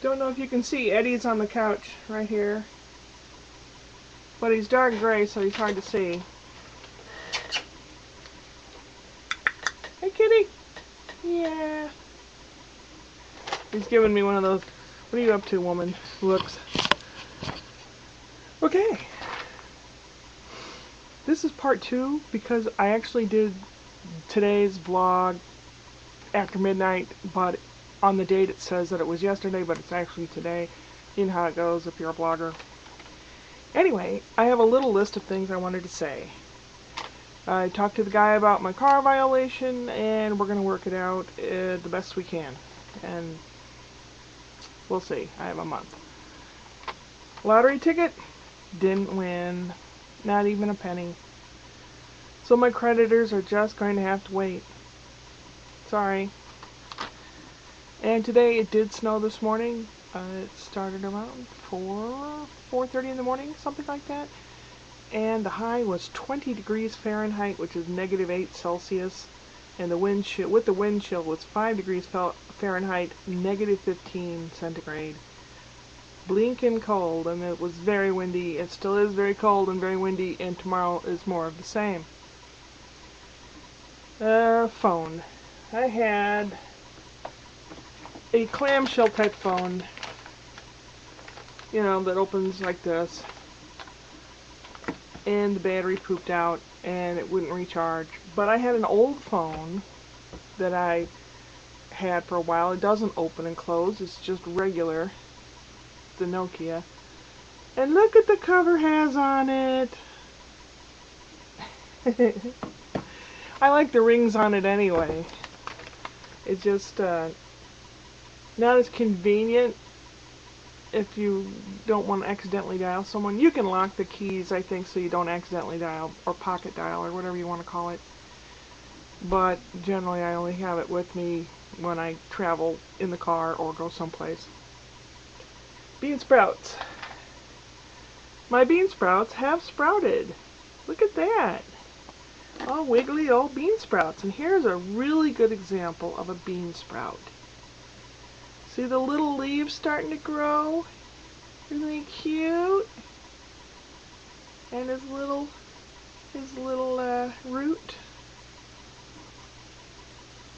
Don't know if you can see, Eddie's on the couch right here. But he's dark gray, so he's hard to see. Hey, kitty! Yeah. He's giving me one of those, what are you up to, woman? Looks. Okay. This is part 2 because I actually did today's vlog after midnight, but on the date it says that it was yesterday, but it's actually today. You know how it goes if you're a blogger. Anyway, I have a little list of things I wanted to say. I talked to the guy about my car violation, and we're going to work it out the best we can. And we'll see. I have a month. Lottery ticket? Didn't win. Not even a penny. So my creditors are just going to have to wait. Sorry. And today it did snow this morning. It started around 4:30 in the morning, something like that. And the high was 20 degrees Fahrenheit, which is -8 Celsius. And the wind chill, with the wind chill, was 5 degrees Fahrenheit, -15 centigrade. Blinking cold, and it was very windy. It still is very cold and very windy, and tomorrow is more of the same. Phone. I had a clamshell type phone, you know, that opens like this, and the battery pooped out and it wouldn't recharge. But I had an old phone that I had for a while. It doesn't open and close, it's just regular, the Nokia, and look at the cover has on it. I like the rings on it anyway. It's just not as convenient if you don't want to accidentally dial someone. You can lock the keys, I think, so you don't accidentally dial, or pocket dial, or whatever you want to call it. But generally I only have it with me when I travel in the car or go someplace. Bean sprouts. My bean sprouts have sprouted. Look at that. Oh, wiggly old bean sprouts. And here's a really good example of a bean sprout. See the little leaves starting to grow? Isn't he cute? And his little root.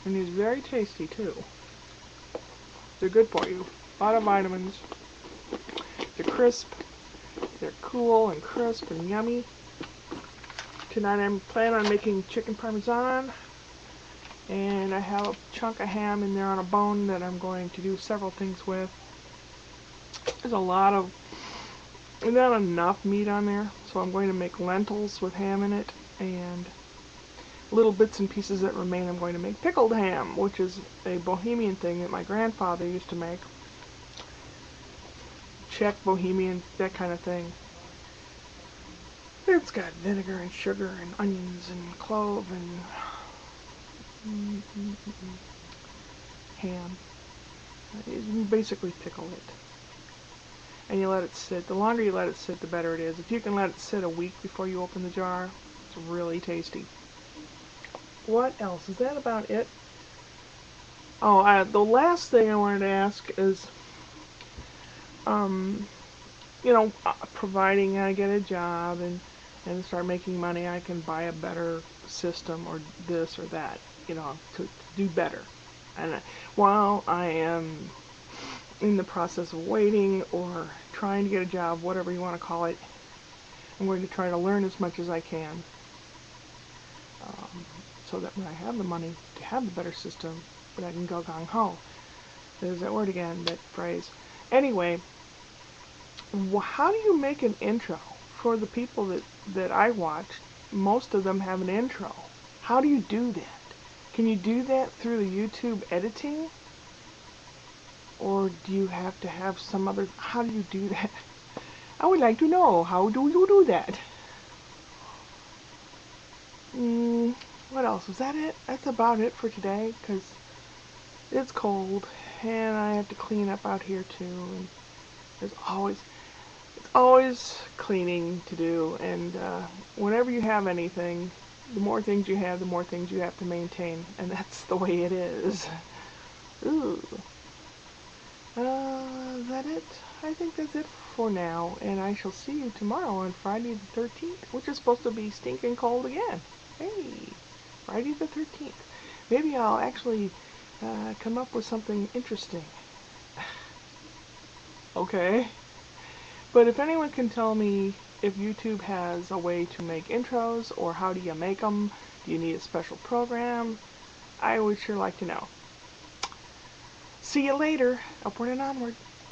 And he's very tasty too. They're good for you. A lot of vitamins. They're crisp. They're cool and crisp and yummy. Tonight I'm planning on making chicken parmesan. And I have a chunk of ham in there on a bone that I'm going to do several things with. There's a lot of, not enough meat on there, so I'm going to make lentils with ham in it, and little bits and pieces that remain I'm going to make pickled ham, which is a Bohemian thing that my grandfather used to make. Czech, Bohemian, that kind of thing. It's got vinegar and sugar and onions and clove and ham. You basically pickle it. And you let it sit. The longer you let it sit, the better it is. If you can let it sit a week before you open the jar, it's really tasty. What else? Is that about it? Oh, the last thing I wanted to ask is, you know, providing I get a job and start making money, I can buy a better system or this or that, you know, to do better. And while I am in the process of waiting or trying to get a job, whatever you want to call it, I'm going to try to learn as much as I can, so that when I have the money to have the better system, that I can go gung-ho. There's that word again, that phrase. Anyway, how do you make an intro? For the people that I watch, most of them have an intro. How do you do that? Can you do that through the YouTube editing? Or do you have to have some other... How do you do that? I would like to know, how do you do that? What else? Was that it? That's about it for today, because it's cold, and I have to clean up out here too, and it's always cleaning to do, and whenever you have anything, the more things you have, the more things you have to maintain, and that's the way it is. Ooh. it. I think that's it for now, and I shall see you tomorrow on Friday the 13th, which is supposed to be stinking cold again. Hey, Friday the 13th. Maybe I'll actually come up with something interesting. Okay. But if anyone can tell me if YouTube has a way to make intros, or how do you make them, do you need a special program, I would sure like to know. See you later. Upward and onward.